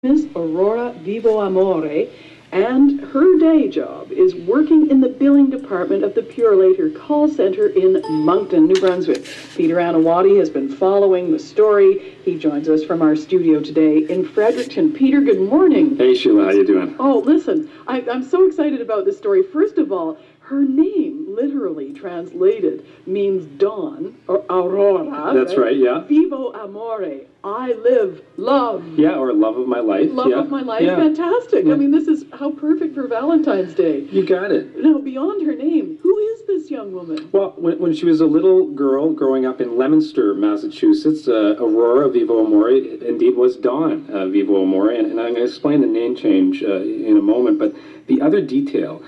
Miss Aurora Vivo Amore, and her day job is working in the billing department of the Purelator call center in Moncton, New Brunswick. Peter Atawati has been following the story. He joins us from our studio today in Fredericton. Peter, good morning. Hey, Sheila, how you doing? Oh, listen, I'm so excited about this story. First of all, her name, literally translated, means dawn, or aurora. That's right, yeah. Vivo amore, I live, love. Yeah, or love of my life. Love of my life, fantastic. I mean, this is how perfect for Valentine's Day. You got it. Now, beyond her name, who is this young woman? Well, when she was a little girl growing up in Leominster, Massachusetts, Aurora Vivo Amore indeed was Dawn Vivo Amore, and I'm going to explain the name change in a moment, but the other detail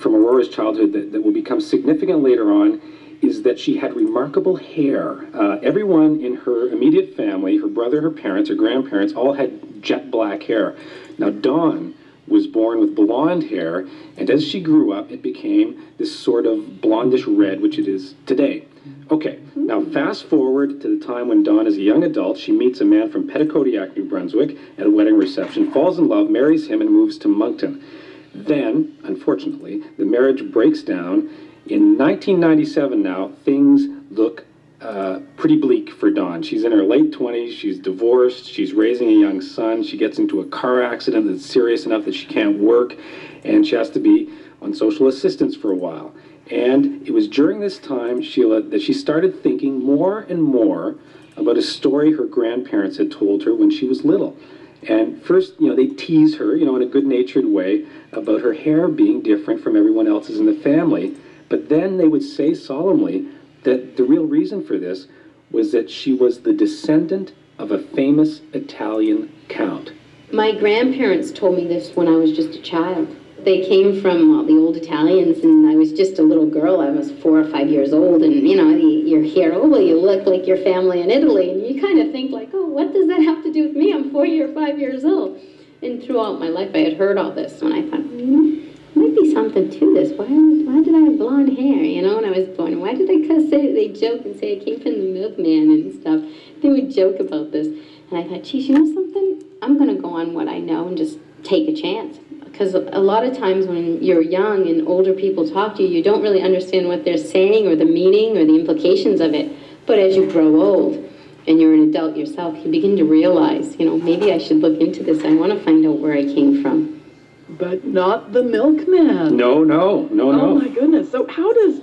from Aurora's childhood that will become significant later on is that she had remarkable hair. Everyone in her immediate family, her brother, her parents, her grandparents, all had jet black hair. Now, Dawn was born with blonde hair, and as she grew up, it became this sort of blondish red, which it is today. Okay, now fast forward to the time when Dawn is a young adult. She meets a man from Petitcodiac, New Brunswick, at a wedding reception, falls in love, marries him, and moves to Moncton. Then, unfortunately, the marriage breaks down. In 1997 now, things look pretty bleak for Dawn. She's in her late 20s, she's divorced, she's raising a young son, she gets into a car accident that's serious enough that she can't work, and she has to be on social assistance for a while. And it was during this time, Sheila, that she started thinking more and more about a story her grandparents had told her when she was little. And first, they tease her, in a good-natured way about her hair being different from everyone else's in the family. But then they would say solemnly that the real reason for this was that she was the descendant of a famous Italian count. My grandparents told me this when I was just a child. They came from the old Italians, and I was just a little girl. I was 4 or 5 years old, and you hear, oh, well, you look like your family in Italy, and you kind of think like, oh, what does that have to do with me? I'm 4 or 5 years old. And throughout my life, I had heard all this, and I thought, might be something to this. Why did I have blonde hair? When I was born, why did I say, they joke and say I came from the milkman and stuff. They would joke about this, and I thought, geez, something? I'm going to go on what I know and just take a chance. Because a lot of times when you're young and older people talk to you, you don't really understand what they're saying or the meaning or the implications of it. But as you grow old and you're an adult yourself, you begin to realize, maybe I should look into this. I want to find out where I came from. But not the milkman. No. Oh, my goodness. So how does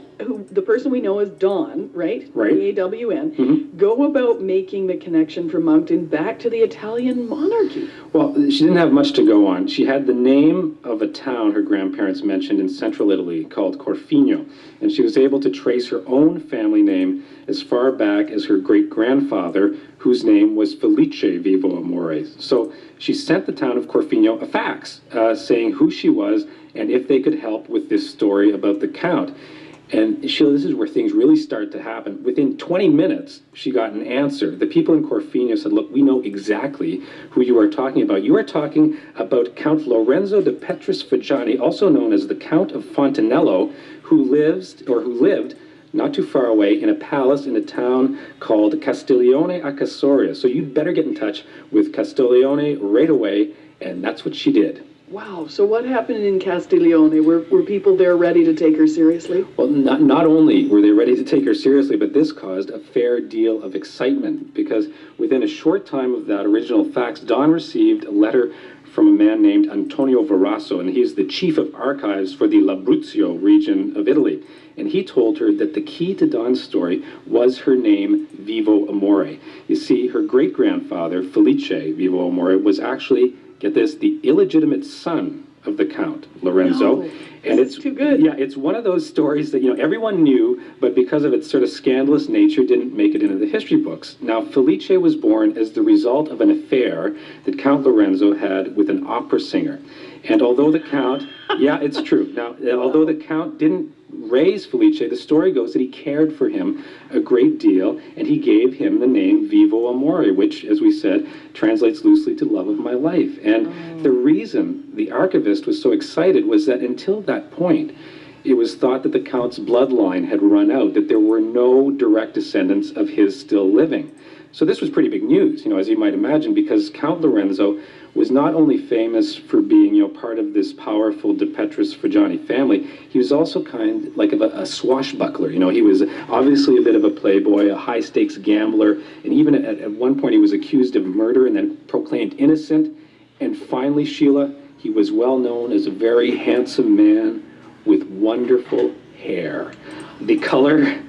the person we know as Dawn, right? Right. D-A-W-N, go about making the connection from Moncton back to the Italian monarchy? Well, she didn't have much to go on. She had the name of a town her grandparents mentioned in central Italy called Corfino, and she was able to trace her own family name as far back as her great-grandfather, whose name was Felice Vivo Amore. So she sent the town of Corfino a fax saying who she was and if they could help with this story about the Count. And Sheila, this is where things really start to happen. Within 20 minutes, she got an answer. The people in Corfino said, look, we know exactly who you are talking about. You are talking about Count Lorenzo de Petrus Fagiani, also known as the Count of Fontanello, who lived not too far away in a palace in a town called Castiglione a Casoria. So you'd better get in touch with Castiglione right away, and that's what she did. Wow, so what happened in Castiglione? Were people there ready to take her seriously? Well, not only were they ready to take her seriously, but this caused a fair deal of excitement, because within a short time of that original fax, Dawn received a letter from a man named Antonio Verasso, and he's the chief of archives for the L'Abruzzo region of Italy. And he told her that the key to Dawn's story was her name, Vivo Amore. You see, her great-grandfather, Felice Vivo Amore, was actually, get this, the illegitimate son of the Count, Lorenzo. No, and it's too good. Yeah, it's one of those stories that, everyone knew, but because of its sort of scandalous nature, didn't make it into the history books. Now, Felice was born as the result of an affair that Count Lorenzo had with an opera singer. And although the Count, yeah, it's true. Now, although the Count didn't raise Felice, the story goes that he cared for him a great deal, and he gave him the name Vivo Amore, which, as we said, translates loosely to love of my life. And the reason the archivist was so excited was that until that point, it was thought that the Count's bloodline had run out, that there were no direct descendants of his still living. So this was pretty big news, as you might imagine, because Count Lorenzo was not only famous for being, part of this powerful De Petrus Fraggiani family, he was also kind like of a swashbuckler. He was obviously a bit of a playboy, a high-stakes gambler, and even at one point he was accused of murder and then proclaimed innocent. And finally, Sheila, he was well known as a very handsome man with wonderful hair. The color,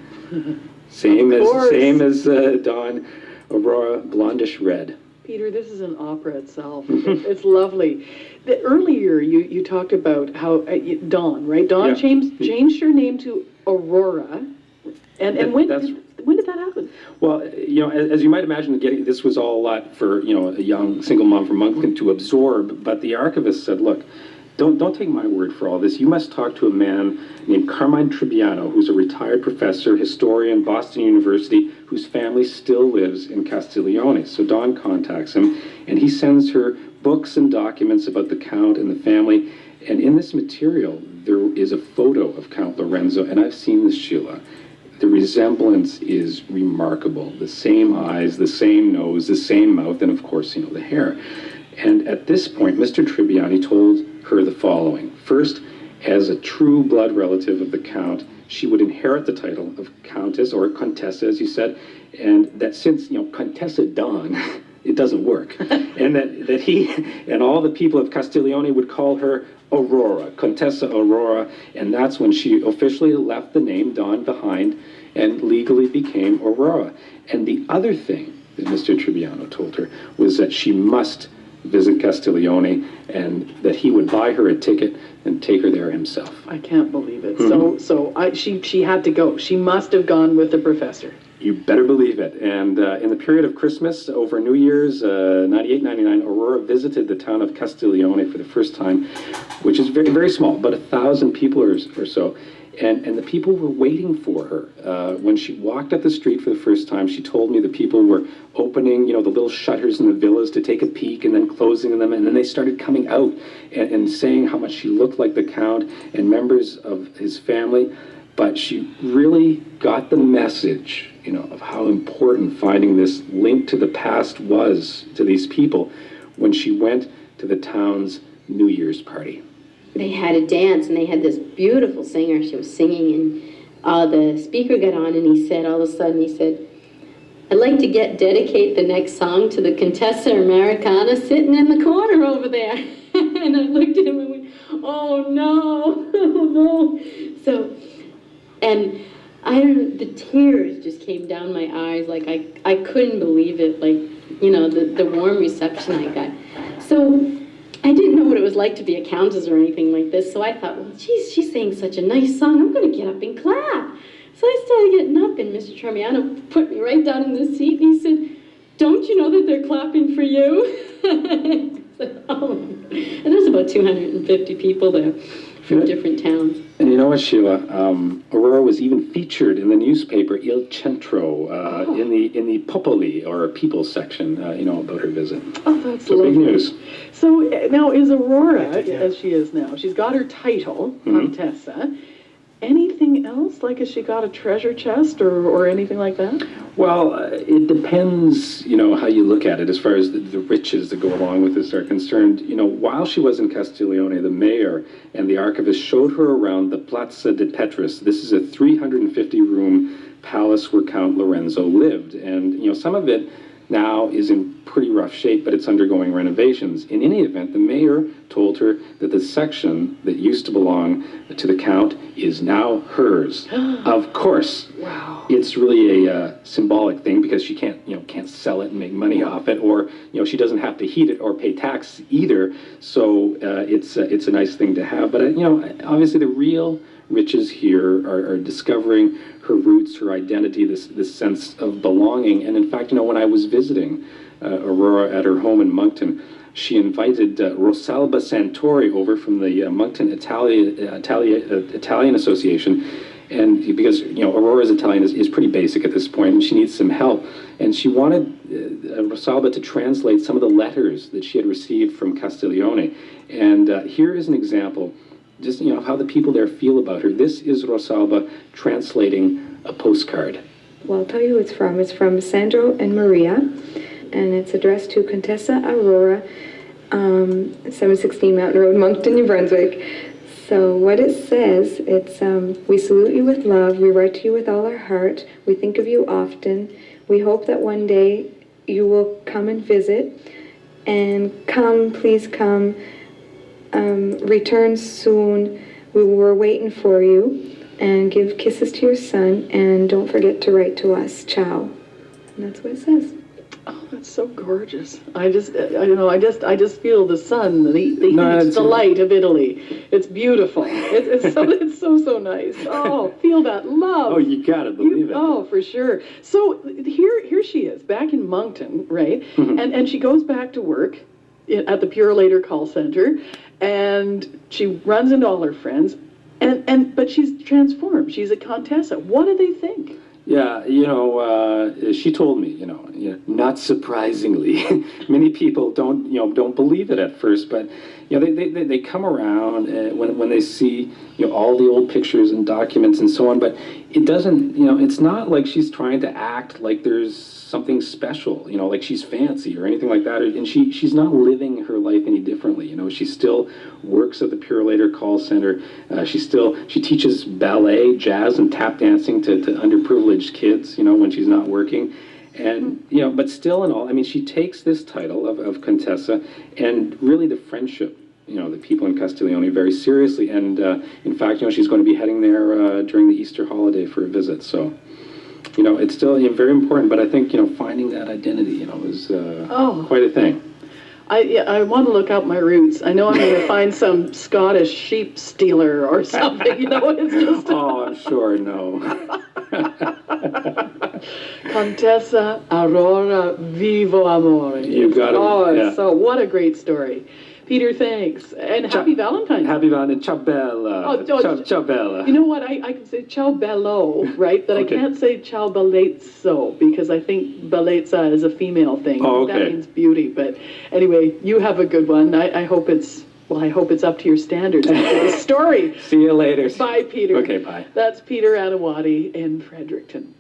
same as Dawn Aurora, blondish red. Peter, this is an opera itself. It's lovely. Earlier, you talked about how Dawn, right? Dawn changed her name to Aurora. And when did that happen? Well, as you might imagine, this was all a lot for, a young single mom from Moncton to absorb. But the archivist said, look, don't take my word for all this. You must talk to a man named Carmine Tribbiano, who's a retired professor, historian, Boston University, whose family still lives in Castiglione. So Dawn contacts him, and he sends her books and documents about the Count and the family. And in this material, there is a photo of Count Lorenzo, and I've seen this, Sheila. The resemblance is remarkable. The same eyes, the same nose, the same mouth, and of course, the hair. And at this point, Mr. Tribbiani told her the following. First, as a true blood relative of the Count, she would inherit the title of Countess or Contessa, as you said, and that since, Contessa Dawn, it doesn't work. And that he and all the people of Castiglione would call her Aurora, Contessa Aurora, and that's when she officially left the name Dawn behind and legally became Aurora. And the other thing that Mr. Tribbiano told her was that she must visit Castiglione and that he would buy her a ticket and take her there himself. I can't believe it. She had to go. She must have gone with the professor. You better believe it. And in the period of Christmas, over New Year's, 98-99, Aurora visited the town of Castiglione for the first time, which is very, very small, but 1,000 people or so. And the people were waiting for her. When she walked up the street for the first time, she told me the people were opening, the little shutters in the villas to take a peek and then closing them. And then they started coming out and saying how much she looked like the Count and members of his family. But she really got the message, of how important finding this link to the past was to these people when she went to the town's New Year's party. They had a dance, and they had this beautiful singer. She was singing, and the speaker got on, and he said, all of a sudden, I'd like to dedicate the next song to the Contessa Americana sitting in the corner over there. And I looked at him and went, oh, no, oh, no. So, and I don't know, the tears just came down my eyes. Like, I couldn't believe it, the warm reception I got. So I didn't know what it was like to be a countess or anything like this, so I thought, well, geez, she's saying such a nice song, I'm going to get up and clap. So I started getting up, and Mr. Tribbiano put me right down in the seat, and he said, don't you know that they're clapping for you? So, and there's about 250 people there from different towns. And you know what, Sheila? Aurora was even featured in the newspaper Il Centro in the Popoli, or People section, about her visit. Oh, that's so lovely. Big news. So now is Aurora, as she is now, she's got her title, Contessa. Anything else? Like, has she got a treasure chest or anything like that? Well, it depends, how you look at it as far as the riches that go along with this are concerned. While she was in Castiglione, the mayor and the archivist showed her around the Piazza de Petrus. This is a 350-room palace where Count Lorenzo lived. And, some of it now is in pretty rough shape, but it's undergoing renovations. In any event, the mayor told her that the section that used to belong to the Count is now hers. Of course. Wow. It's really a symbolic thing because she can't sell it and make money off it, or she doesn't have to heat it or pay tax either. So it's a nice thing to have. But obviously the real riches here are discovering her roots, her identity, this sense of belonging. And in fact, when I was visiting Aurora at her home in Moncton, she invited Rosalba Santori over from the Moncton Italian Association. And because, Aurora's Italian is pretty basic at this point, and she needs some help. And she wanted Rosalba to translate some of the letters that she had received from Castiglione. And here is an example just, how the people there feel about her. This is Rosalba translating a postcard. Well, I'll tell you who it's from. It's from Sandro and Maria, and it's addressed to Contessa Aurora 716 Mountain Road, Moncton, New Brunswick. So what it says, it's, we salute you with love, we write to you with all our heart, we think of you often, we hope that one day you will come and visit, and come, please come, return soon, we were waiting for you, and give kisses to your son, and don't forget to write to us, ciao. And that's what it says. Oh, that's so gorgeous. I just feel the sun, the heat, No, the light of Italy. It's beautiful. It's so nice. Oh, feel that love. Oh, you gotta believe it. Oh, for sure. So here she is, back in Moncton, right? And she goes back to work at the Purolator call center, and she runs into all her friends, but she's transformed. She's a Contessa. What do they think? Yeah, she told me, not surprisingly, many people don't believe it at first, but they come around when they see all the old pictures and documents and so on, but it doesn't, it's not like she's trying to act like there's something special, like she's fancy or anything like that, and she's not living her life any differently. She still works at the Purolator call center. She teaches ballet, jazz, and tap dancing to underprivileged kids, when she's not working. And, but still in all, I mean, she takes this title of Contessa and really the friendship, the people in Castiglione very seriously. And in fact, she's going to be heading there during the Easter holiday for a visit. So, it's still very important. But I think, finding that identity, is quite a thing. I want to look up my roots. I know I'm going to find some Scottish sheep stealer or something. It's just. Oh, I'm sure. No. Contessa Aurora, vivo amore. You got it. Oh, yeah. So what a great story. Peter, thanks. And happy Valentine's. Happy Valentine's. Ciao bella. Ciao bella. You know what? I can say ciao bello, right? But okay. I can't say ciao bellezzo because I think bellezza is a female thing. Oh, okay. That means beauty. But anyway, you have a good one. I hope it's up to your standards. The story. See you later. Bye, Peter. Okay, bye. That's Peter Atawati in Fredericton.